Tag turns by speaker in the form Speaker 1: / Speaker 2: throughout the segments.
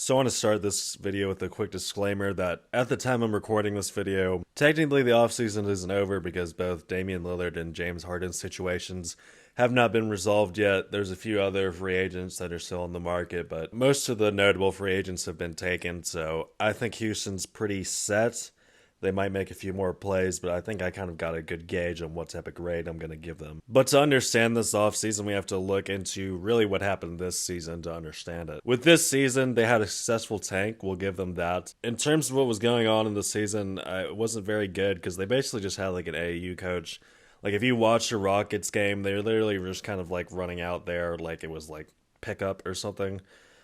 Speaker 1: So I want to start this video with a quick disclaimer that at the time I'm recording this video, technically the offseason isn't over because both Damian Lillard and James Harden's situations have not been resolved yet. There's a few other free agents that are still on the market, but most of the notable free agents have been taken, so I think Houston's pretty set. They might make a few more plays, but I think I kind of got a good gauge on what type of grade I'm going to give them. But to understand this offseason, we have to look into really what happened this season to understand it. With this season, they had a successful tank. We'll give them that. In terms of what was going on in the season, it wasn't very good because they basically just had like an AAU coach. Like if you watch a Rockets game, they literally were just kind of like running out there like it was like pickup or something.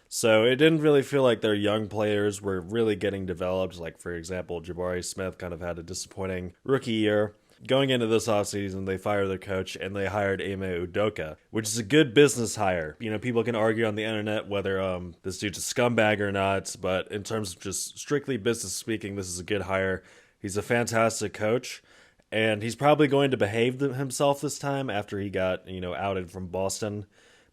Speaker 1: So it didn't really feel like their young players were really getting developed. Like, for example, Jabari Smith kind of had a disappointing rookie year. Going into this offseason, they fired their coach and they hired Ime Udoka, which is a good business hire. You know, people can argue on the internet whether this dude's a scumbag or not, but in terms of just strictly business speaking, this is a good hire. He's a fantastic coach, and he's probably going to behave himself this time after he got, outed from Boston.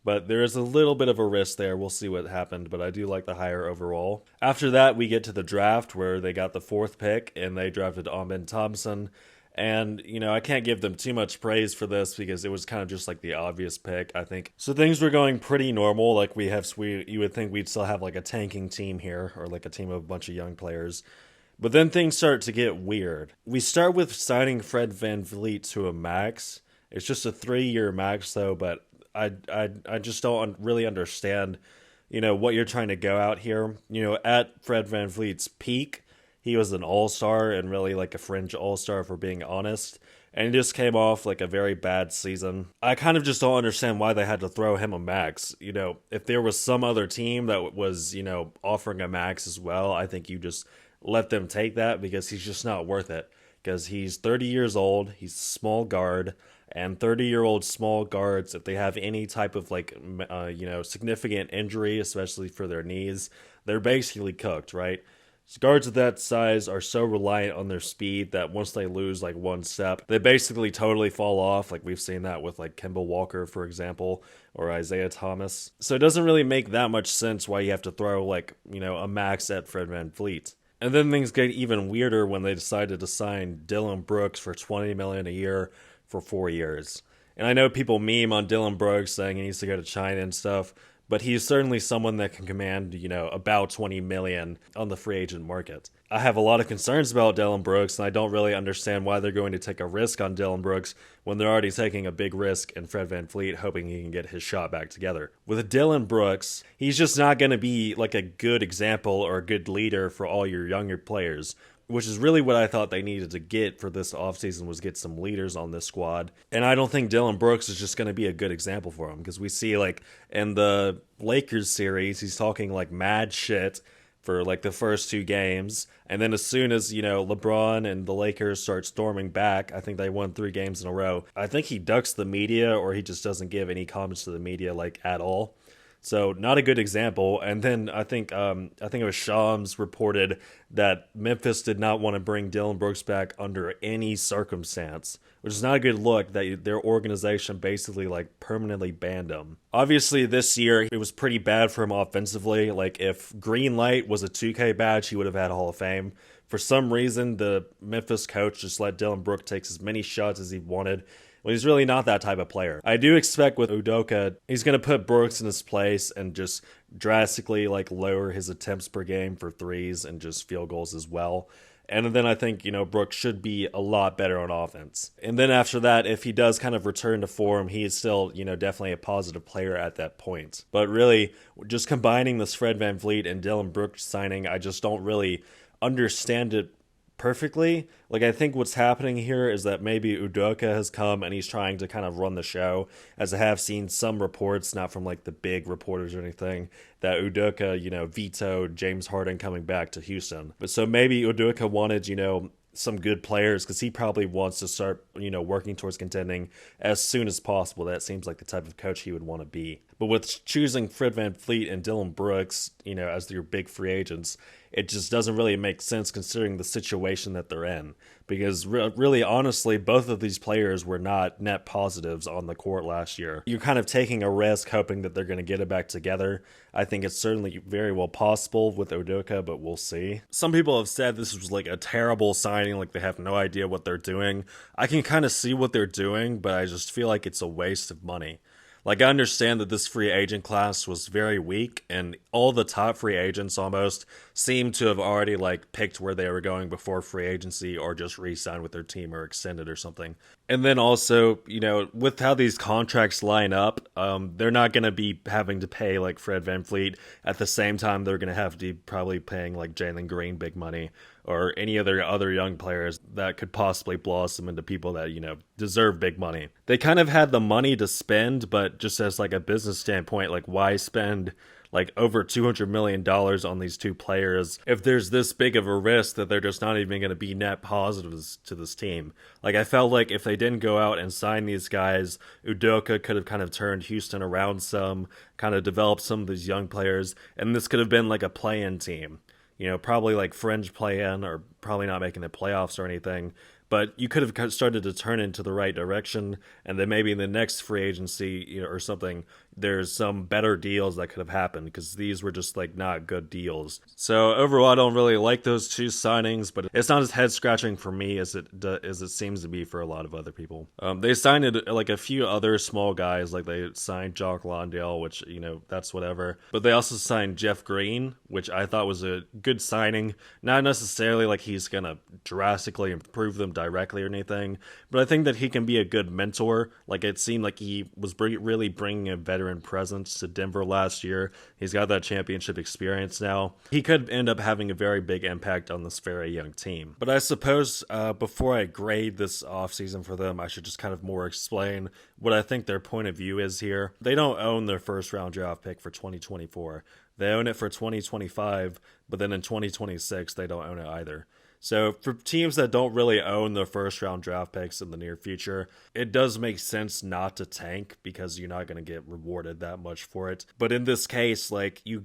Speaker 1: But there is a little bit of a risk there. We'll see what happened, but I do like the hire overall. After that, we get to the draft where they got the fourth pick and they drafted Amen Thompson. And, I can't give them too much praise for this because it was kind of just like the obvious pick, I think. So things were going pretty normal. Like you would think we'd still have like a tanking team here or like a team of a bunch of young players. But then things start to get weird. We start with signing Fred VanVleet to a max. It's just a 3-year max though, but I just don't really understand, what you're trying to go out here. At Fred VanVleet's peak, he was an all-star and really like a fringe all-star, for being honest. And he just came off like a very bad season. I kind of just don't understand why they had to throw him a max. If there was some other team that was, offering a max as well, I think you just let them take that because he's just not worth it. Because he's 30 years old, he's a small guard, and 30-year-old small guards, if they have any type of significant injury, especially for their knees, they're basically cooked, right? So guards of that size are so reliant on their speed that once they lose like one step, they basically totally fall off. Like we've seen that with like Kemba Walker, for example, or Isaiah Thomas. So it doesn't really make that much sense why you have to throw like, a max at Fred VanVleet. And then things get even weirder when they decided to sign Dillon Brooks for $20 million a year for 4 years. And I know people meme on Dillon Brooks saying he needs to go to China and stuff, but he's certainly someone that can command, about $20 million on the free agent market. I have a lot of concerns about Dillon Brooks, and I don't really understand why they're going to take a risk on Dillon Brooks when they're already taking a big risk in Fred VanVleet, hoping he can get his shot back together. With Dillon Brooks, he's just not going to be like a good example or a good leader for all your younger players, which is really what I thought they needed to get for this offseason, was get some leaders on this squad. And I don't think Dillon Brooks is just going to be a good example for him, because we see like in the Lakers series, he's talking like mad shit for like the first 2 games. And then as soon as, LeBron and the Lakers start storming back, I think they won 3 games in a row. I think he ducks the media, or he just doesn't give any comments to the media like at all. So not a good example. And then I think it was Shams reported that Memphis did not want to bring Dillon Brooks back under any circumstance, which is not a good look that their organization basically like permanently banned him. Obviously this year it was pretty bad for him offensively. Like if green light was a 2K badge, he would have had Hall of Fame. For some reason, the Memphis coach just let Dillon Brooks take as many shots as he wanted. Well, he's really not that type of player. I do expect with Udoka, he's going to put Brooks in his place and just drastically like lower his attempts per game for threes and just field goals as well. And then I think, Brooks should be a lot better on offense. And then after that, if he does kind of return to form, he is still, definitely a positive player at that point. But really, just combining this Fred VanVleet and Dillon Brooks signing, I just don't really understand it perfectly. Like I think what's happening here is that maybe Udoka has come and he's trying to kind of run the show, as I have seen some reports, not from like the big reporters or anything, that Udoka, vetoed James Harden coming back to Houston. But so maybe Udoka wanted, some good players because he probably wants to start, working towards contending as soon as possible. That seems like the type of coach he would want to be. But with choosing Fred VanVleet and Dylan Brooks, as your big free agents, it just doesn't really make sense considering the situation that they're in. Because really, honestly, both of these players were not net positives on the court last year. You're kind of taking a risk hoping that they're going to get it back together. I think it's certainly very well possible with Udoka, but we'll see. Some people have said this was like a terrible signing, like they have no idea what they're doing. I can kind of see what they're doing, but I just feel like it's a waste of money. Like, I understand that this free agent class was very weak, and all the top free agents almost seem to have already, like, picked where they were going before free agency or just re-signed with their team or extended or something. And then also, with how these contracts line up, they're not going to be having to pay, like, Fred VanVleet at the same time they're going to have to be probably paying, like, Jalen Green big money or any other young players that could possibly blossom into people that, deserve big money. They kind of had the money to spend, but just as like a business standpoint, like why spend like over $200 million on these two players if there's this big of a risk that they're just not even going to be net positives to this team. Like, I felt like if they didn't go out and sign these guys, Udoka could have kind of turned Houston around some, kind of developed some of these young players, and this could have been like a play-in team. Probably like fringe play-in or probably not making the playoffs or anything. But you could have started to turn into the right direction, and then maybe in the next free agency, or something, there's some better deals that could have happened, because these were just like not good deals. So overall, I don't really like those two signings, but it's not as head scratching for me as it seems to be for a lot of other people. They signed like a few other small guys, like they signed Jock Londale, which that's whatever. But they also signed Jeff Green, which I thought was a good signing. Not necessarily like he's gonna drastically improve them directly or anything, but I think that he can be a good mentor. Like, it seemed like he was really bringing a veteran presence to Denver last year. He's got that championship experience now. He could end up having a very big impact on this very young team. But I suppose before I grade this offseason for them, I should just kind of more explain what I think their point of view is here. They don't own their first round draft pick for 2024. They own it for 2025, but then in 2026 they don't own it either. So for teams that don't really own their first round draft picks in the near future, it does make sense not to tank because you're not going to get rewarded that much for it. But in this case, like, you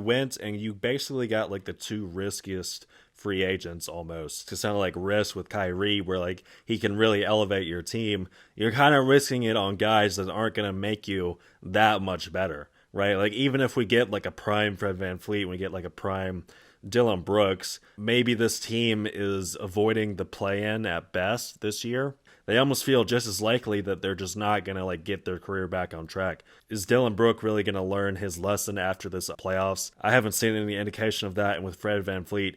Speaker 1: went and you basically got like the two riskiest free agents almost. It's kind of like risk with Kyrie, where like he can really elevate your team. You're kind of risking it on guys that aren't going to make you that much better, right? Like, even if we get like a prime Fred VanVleet, we get like a prime Dylan Brooks, maybe this team is avoiding the play-in at best this year. They almost feel just as likely that they're just not going to like get their career back on track. Is Dylan Brooks really going to learn his lesson after this playoffs? I haven't seen any indication of that. And with Fred VanVleet,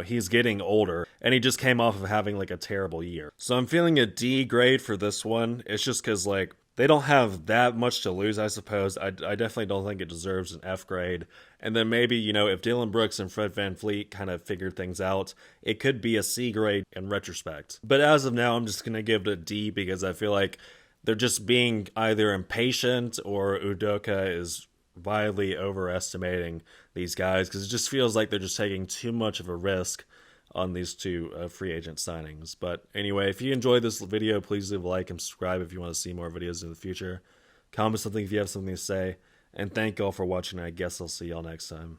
Speaker 1: he's getting older, and he just came off of having like a terrible year. So I'm feeling a D grade for this one. It's just because like they don't have that much to lose, I suppose. I definitely don't think it deserves an F grade. And then maybe, if Dylan Brooks and Fred VanVleet kind of figured things out, it could be a C grade in retrospect. But as of now, I'm just going to give it a D because I feel like they're just being either impatient or Udoka is wildly overestimating these guys, because it just feels like they're just taking too much of a risk on these two free agent signings. But anyway, if you enjoyed this video, please leave a like and subscribe if you want to see more videos in the future. Comment something if you have something to say. And thank y'all for watching. I guess I'll see y'all next time.